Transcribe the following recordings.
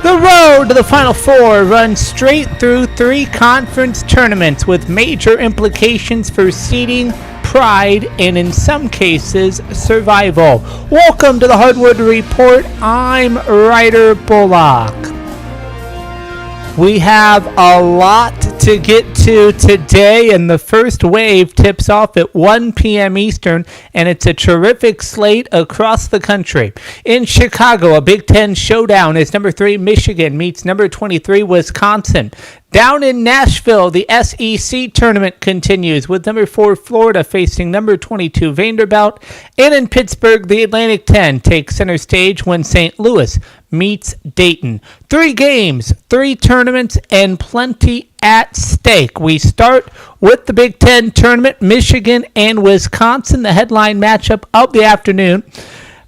The road to the Final Four runs straight through 3 conference tournaments with major implications for seeding, pride, and in some cases, survival. Welcome to the Hardwood Report. I'm Ryder Bullock. We have a lot to get to today, and the first wave tips off at 1 p.m. Eastern, and it's a terrific slate across the country. In Chicago, a Big Ten showdown as number 3 Michigan meets number 23 Wisconsin. Down in Nashville, the SEC tournament continues with number 4 Florida facing number 22 Vanderbilt. And in Pittsburgh, the Atlantic 10 takes center stage when St. Louis meets Dayton. 3 games, 3 tournaments, and plenty at stake. We start with the Big Ten tournament, Michigan and Wisconsin, the headline matchup of the afternoon.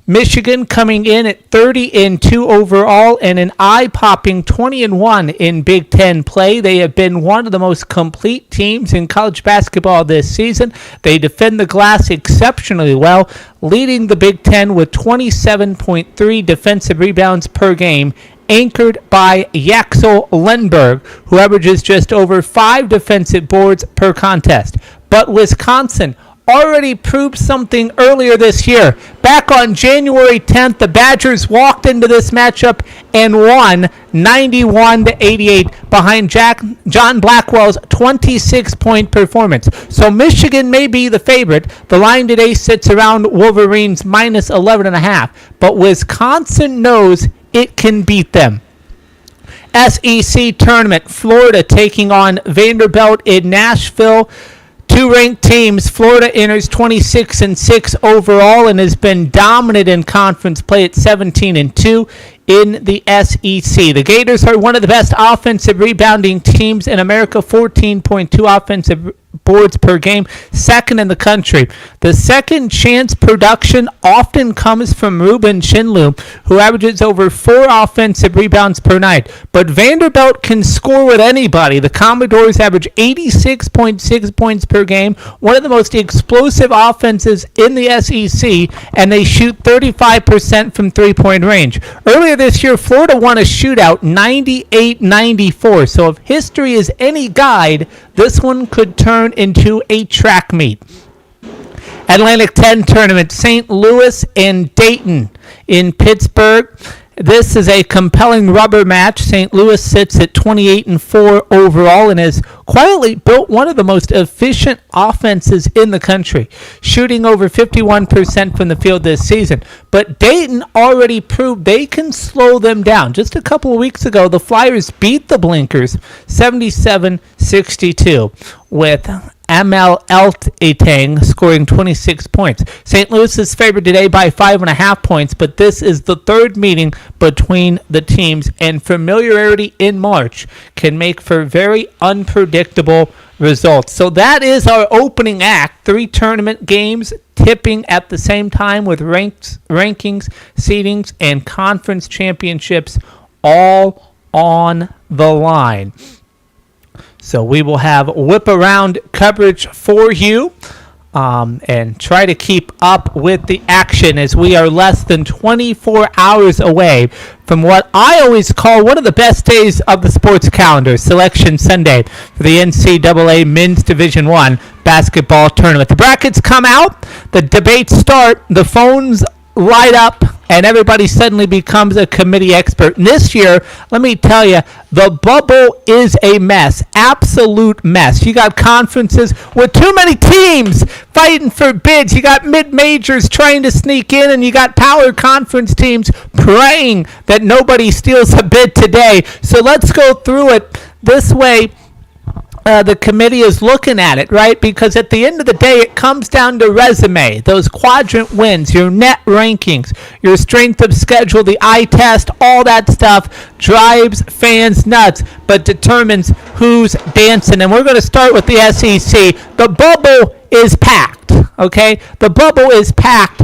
Michigan coming in at 30-2 overall and an eye-popping 20-1 in Big Ten play. They have been one of the most complete teams in college basketball this season. They defend the glass exceptionally well, leading the Big Ten with 27.3 defensive rebounds per game, anchored by Yaxel Lindbergh, who averages just over 5 defensive boards per contest. But Wisconsin already proved something earlier this year. Back on January 10th, the Badgers walked into this matchup and won 91-88 behind John Blackwell's 26-point performance. So Michigan may be the favorite. The line today sits around Wolverines minus 11.5, but Wisconsin knows it can beat them. SEC tournament, Florida taking on Vanderbilt in Nashville. 2 ranked teams. Florida enters 26-6 overall and has been dominant in conference play at 17-2 in the SEC. The Gators are one of the best offensive rebounding teams in America, 14.2 offensive boards per game, second in the country. The second chance production often comes from Ruben Chinlu, who averages over 4 offensive rebounds per night. But Vanderbilt can score with anybody. The Commodores average 86.6 points per game, one of the most explosive offenses in the SEC, and they shoot 35% from three-point range. Earlier this year, Florida won a shootout 98-94. So if history is any guide, this one could turn into a track meet. Atlantic 10 tournament, St. Louis and Dayton in Pittsburgh. This is a compelling rubber match. St. Louis sits at 28-4 overall and has quietly built one of the most efficient offenses in the country, shooting over 51% from the field this season. But Dayton already proved they can slow them down. Just a couple of weeks ago, the Flyers beat the Blinkers 77-62 with ML Eltang scoring 26 points. St. Louis is favored today by 5.5 points, but this is the third meeting between the teams, and familiarity in March can make for very unpredictable results. So that is our opening act. 3 tournament games tipping at the same time with rankings, seedings, and conference championships all on the line. So we will have whip-around coverage for you and try to keep up with the action as we are less than 24 hours away from what I always call one of the best days of the sports calendar, Selection Sunday, for the NCAA Men's Division I basketball tournament. The brackets come out, the debates start, the phones light up, and everybody suddenly becomes a committee expert. And this year, let me tell you, the bubble is a mess, absolute mess. You got conferences with too many teams fighting for bids. You got mid-majors trying to sneak in, and you got power conference teams praying that nobody steals a bid today. So let's go through it this way. The committee is looking at it, right? Because at the end of the day, it comes down to resume, those quadrant wins, your net rankings, your strength of schedule, the eye test, all that stuff drives fans nuts, but determines who's dancing. And we're going to start with the SEC. The bubble is packed, okay? The bubble is packed.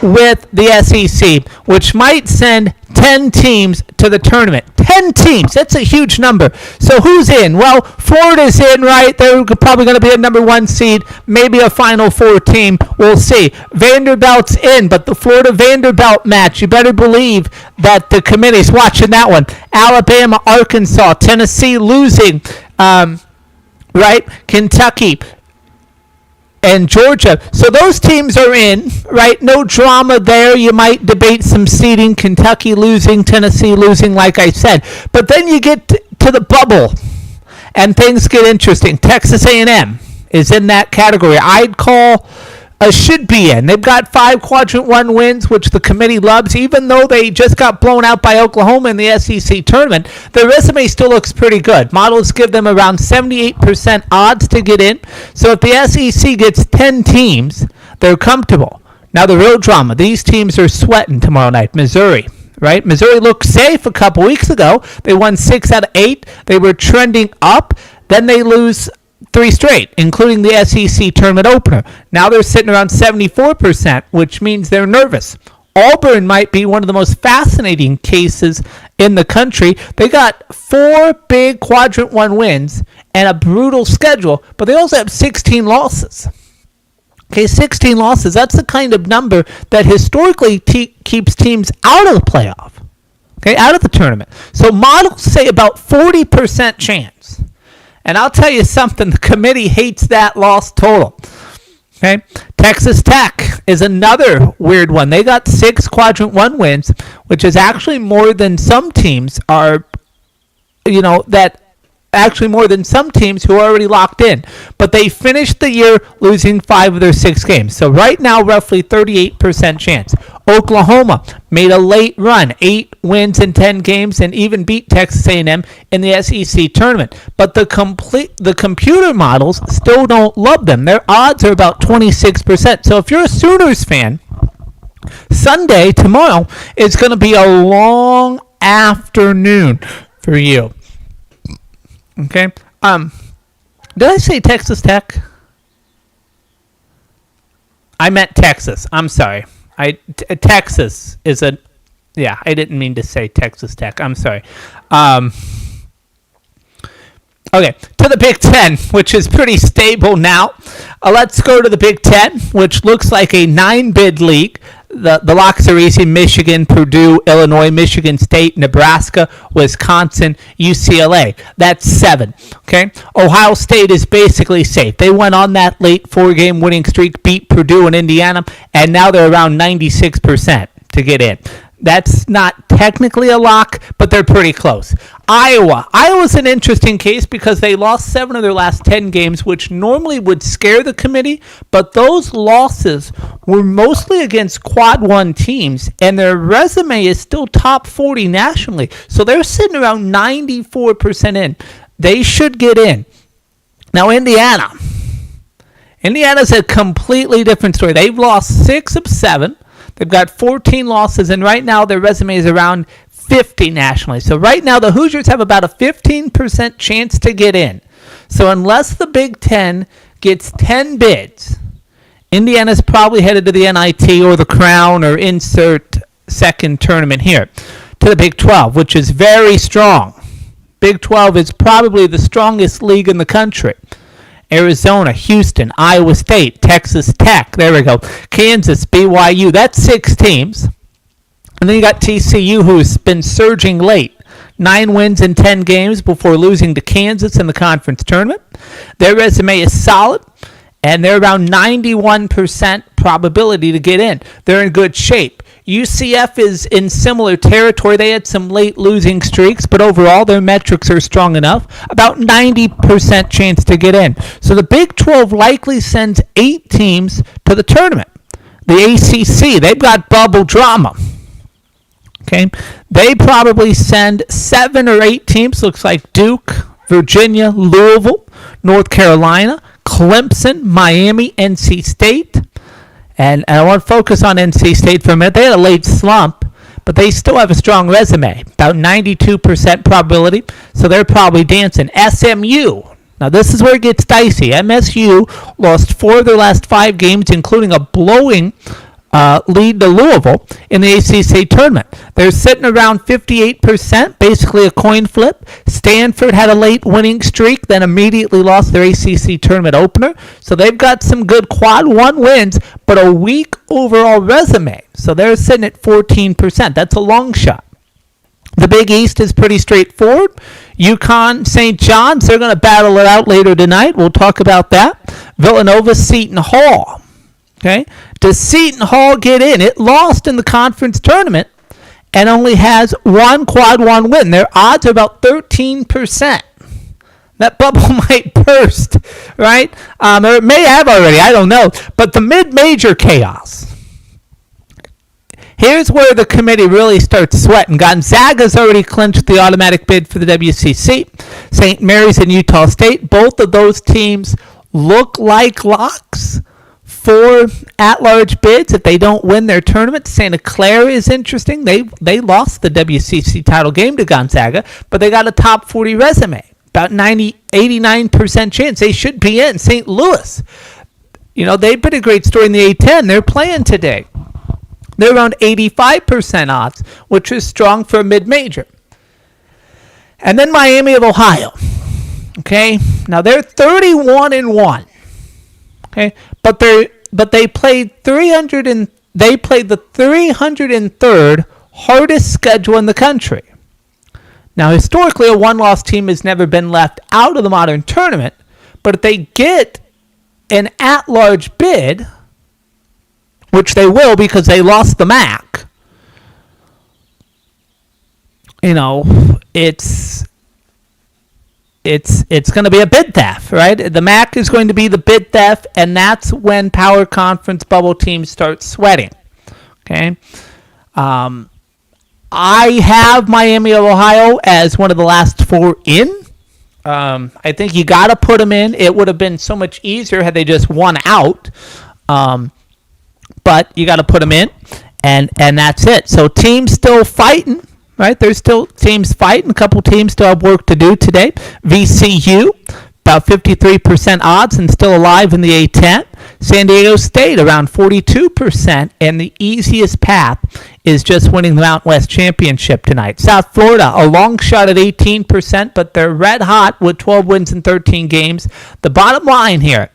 with the SEC, which might send 10 teams to the tournament. 10 teams. That's a huge number. So who's in? Well, Florida's in, right? They're probably going to be a number 1 seed, maybe a Final Four team. We'll see. Vanderbilt's in, but the Florida-Vanderbilt match, you better believe that the committee's watching that one. Alabama, Arkansas, Tennessee losing, right? Kentucky and Georgia. So those teams are in, right? No drama there. You might debate some seeding. Kentucky losing, Tennessee losing, like I said. But then you get to the bubble, and things get interesting. Texas A&M is in that category. I'd call should be in. They've got 5 Quadrant 1 wins, which the committee loves. Even though they just got blown out by Oklahoma in the SEC tournament, their resume still looks pretty good. Models give them around 78% odds to get in. So if the SEC gets 10 teams, they're comfortable. Now the real drama, these teams are sweating tomorrow night. Missouri, right? Missouri looked safe a couple weeks ago. They won 6 out of 8. They were trending up. Then they lose 3 straight, including the SEC tournament opener. Now they're sitting around 74%, which means they're nervous. Auburn might be one of the most fascinating cases in the country. They got 4 big Quadrant 1 wins and a brutal schedule, but they also have 16 losses. Okay, 16 losses. That's the kind of number that historically keeps teams out of the playoff. Okay, out of the tournament. So models say about 40% chance. And I'll tell you something, the committee hates that loss total. Okay, Texas Tech is another weird one. They got 6 Quadrant 1 wins, which is actually more than some teams are, actually more than some teams who are already locked in. But they finished the year losing 5 of their 6 games. So right now, roughly 38% chance. Oklahoma made a late run, 8 wins in 10 games, and even beat Texas A&M in the SEC tournament. But the computer models still don't love them. Their odds are about 26%. So if you're a Sooners fan, Sunday, tomorrow, is going to be a long afternoon for you. Okay. Did I say Texas Tech? I meant Texas. I'm sorry. Texas is a... Yeah, I didn't mean to say Texas Tech. I'm sorry. Okay, to the Big Ten, which is pretty stable now. Let's go to the Big Ten, which looks like a 9-bid league. The locks are easy: Michigan, Purdue, Illinois, Michigan State, Nebraska, Wisconsin, UCLA. That's 7. Okay. Ohio State is basically safe. They went on that late 4-game winning streak, beat Purdue and Indiana, and now they're around 96% to get in. That's not technically a lock, but they're pretty close. Iowa's an interesting case because they lost 7 of their last 10 games, which normally would scare the committee, but those losses were mostly against Quad 1 teams, and their resume is still top 40 nationally, so they're sitting around 94% in. They should get in. Now, Indiana's a completely different story. They've lost 6 of 7. They've got 14 losses, and right now their resume is around 50 nationally. So right now the Hoosiers have about a 15% chance to get in. So unless the Big Ten gets 10 bids, Indiana's probably headed to the NIT or the Crown or insert second tournament here. To the Big 12, which is very strong. Big 12 is probably the strongest league in the country. Arizona, Houston, Iowa State, Texas Tech, there we go, Kansas, BYU, that's 6 teams. And then you got TCU, who's been surging late. 9 wins in 10 games before losing to Kansas in the conference tournament. Their resume is solid, and they're around 91% probability to get in. They're in good shape. UCF is in similar territory. They had some late losing streaks, but overall their metrics are strong enough. About 90% chance to get in. So the Big 12 likely sends 8 teams to the tournament. The ACC, they've got bubble drama. Okay, they probably send 7 or 8 teams. Looks like Duke, Virginia, Louisville, North Carolina, Clemson, Miami, NC State. And I want to focus on NC State for a minute. They had a late slump, but they still have a strong resume, about 92% probability, so they're probably dancing. SMU, now this is where it gets dicey. MSU lost 4 of their last 5 games, including a blowing lead to Louisville in the ACC tournament. They're sitting around 58%, basically a coin flip. Stanford had a late winning streak, then immediately lost their ACC tournament opener. So they've got some good quad one wins, but a weak overall resume. So they're sitting at 14%. That's a long shot. The Big East is pretty straightforward. UConn, St. John's, they're going to battle it out later tonight. We'll talk about that. Villanova, Seton Hall. Okay, does Seton Hall get in? It lost in the conference tournament and only has one quad one win. Their odds are about 13%. That bubble might burst, right? Or it may have already. I don't know. But the mid-major chaos. Here's where the committee really starts sweating. Gonzaga's already clinched the automatic bid for the WCC. St. Mary's and Utah State, both of those teams look like locks for at-large bids if they don't win their tournament. Santa Clara is interesting. They lost the WCC title game to Gonzaga, but they got a top 40 resume. About 89% chance they should be in. St. Louis, they've been a great story in the A10. They're playing today. They're around 85% odds, which is strong for a mid-major. And then Miami of Ohio. Okay, now they're 31-1. Okay, but they played the 303rd hardest schedule in the country. Now, historically, a one-loss team has never been left out of the modern tournament, but if they get an at-large bid, which they will because they lost the MAC, it's going to be a bid theft, right? The MAC is going to be the bid theft, and that's when power conference bubble teams start sweating. Okay, I have Miami of Ohio as one of the last four in. I think you got to put them in. It would have been so much easier had they just won out, but you got to put them in, and that's it. So teams still fighting. Right, there's still teams fighting. A couple teams still have work to do today. VCU, about 53% odds and still alive in the A10. San Diego State, around 42%. And the easiest path is just winning the Mountain West Championship tonight. South Florida, a long shot at 18%, but they're red hot with 12 wins in 13 games. The bottom line here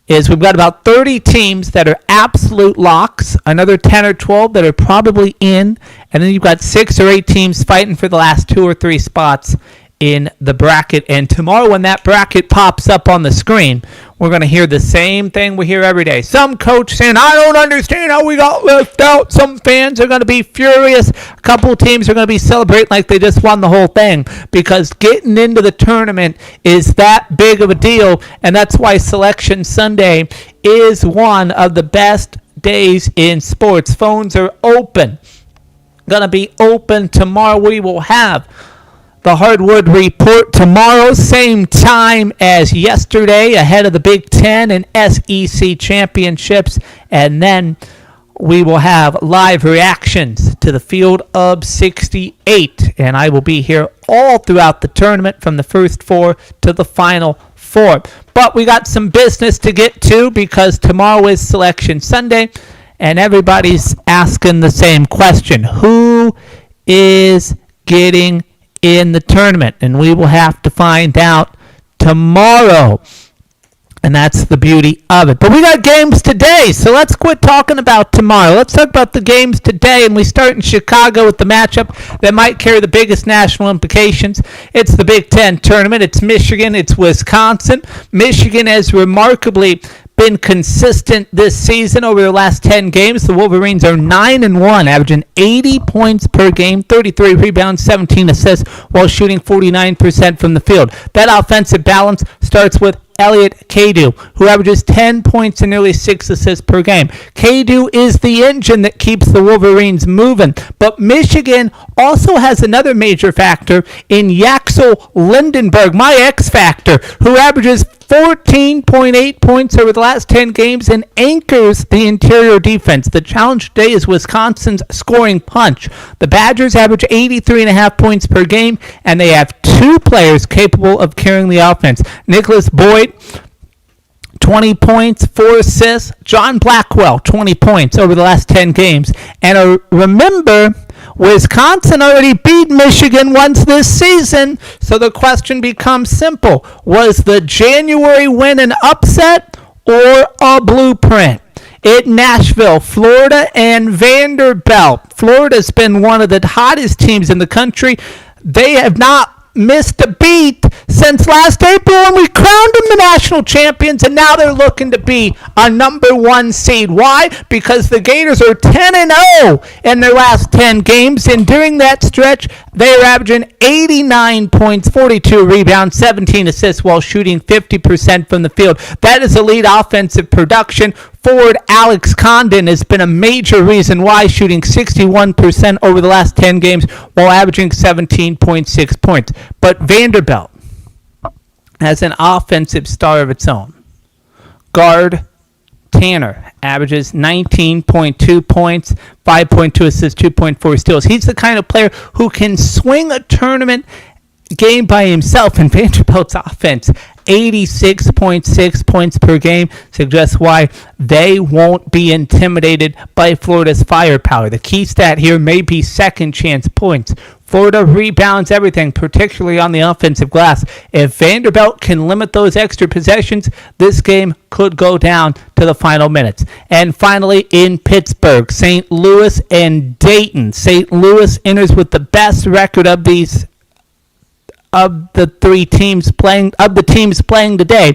is we've got about 30 teams that are absolute locks, another 10 or 12 that are probably in, and then you've got 6 or 8 teams fighting for the last 2 or 3 spots in the bracket. And tomorrow when that bracket pops up on the screen, we're going to hear the same thing we hear every day. Some coach saying, I don't understand how we got left out. Some fans are going to be furious. A couple teams are going to be celebrating like they just won the whole thing because getting into the tournament is that big of a deal, and that's why Selection Sunday is one of the best days in sports. Phones are open. Going to be open tomorrow. We will have the Hardwood Report tomorrow, same time as yesterday, ahead of the Big Ten and SEC championships. And then we will have live reactions to the Field of 68. And I will be here all throughout the tournament from the first 4 to the final 4. But we got some business to get to because tomorrow is Selection Sunday. And everybody's asking the same question. Who is getting in the tournament? And we will have to find out tomorrow. And that's the beauty of it. But we got games today, so let's quit talking about tomorrow. Let's talk about the games today, and we start in Chicago with the matchup that might carry the biggest national implications. It's the Big Ten tournament. It's Michigan. It's Wisconsin. Michigan has remarkably been consistent this season over the last 10 games. The Wolverines are 9-1, averaging 80 points per game, 33 rebounds, 17 assists, while shooting 49% from the field. That offensive balance starts with Elliot Kadu, who averages 10 points and nearly 6 assists per game. Kadu is the engine that keeps the Wolverines moving. But Michigan also has another major factor in Yaxel Lindenberg, my X factor, who averages 14.8 points over the last 10 games and anchors the interior defense. The challenge today is Wisconsin's scoring punch. The Badgers average 83.5 points per game, and they have 2 players capable of carrying the offense. Nicholas Boyd, 20 points, 4 assists. John Blackwell, 20 points over the last 10 games. And remember, Wisconsin already beat Michigan once this season, so the question becomes simple. Was the January win an upset or a blueprint? In Nashville, Florida and Vanderbilt. Florida's been one of the hottest teams in the country. They have not missed a beat since last April when we crowned them the national champions, and now they're looking to be a number 1 seed. Why? Because the Gators are 10-0 in their last 10 games, and during that stretch, they are averaging 89 points, 42 rebounds, 17 assists while shooting 50% from the field. That is elite offensive production. Forward Alex Condon has been a major reason why, shooting 61% over the last 10 games while averaging 17.6 points. But Vanderbilt has an offensive star of its own. Guard Tanner averages 19.2 points, 5.2 assists, 2.4 steals. He's the kind of player who can swing a tournament game by himself, and Vanderbilt's offense, 86.6 points per game, suggests why they won't be intimidated by Florida's firepower. The key stat here may be second chance points. Florida rebounds everything, particularly on the offensive glass. If Vanderbilt can limit those extra possessions, this game could go down to the final minutes. And finally, in Pittsburgh, St. Louis and Dayton. St. Louis enters with the best record of the teams playing today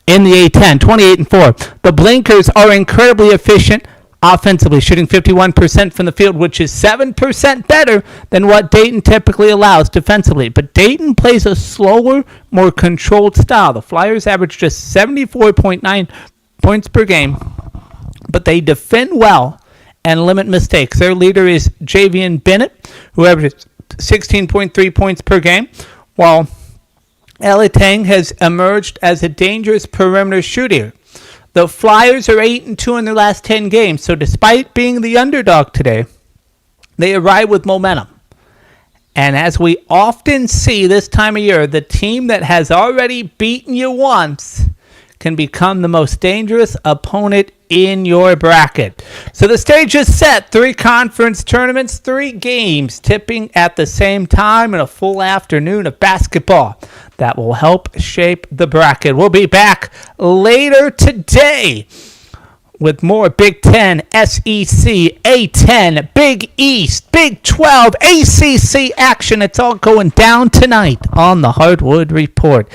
in the A10, 28-4. The Blinkers are incredibly efficient offensively, shooting 51% from the field, which is 7% better than what Dayton typically allows defensively. But Dayton plays a slower, more controlled style. The Flyers average just 74.9 points per game, but they defend well and limit mistakes. Their leader is Javian Bennett, who averages 16.3 points per game, while Letang has emerged as a dangerous perimeter shooter. The Flyers are 8-2 in their last 10 games, so despite being the underdog today, they arrive with momentum. And as we often see this time of year, the team that has already beaten you once can become the most dangerous opponent in your bracket. So the stage is set. 3 conference tournaments, 3 games tipping at the same time, and a full afternoon of basketball that will help shape the bracket. We'll be back later today with more Big Ten, SEC, A10, Big East, Big 12, ACC action. It's all going down tonight on the Hardwood Report.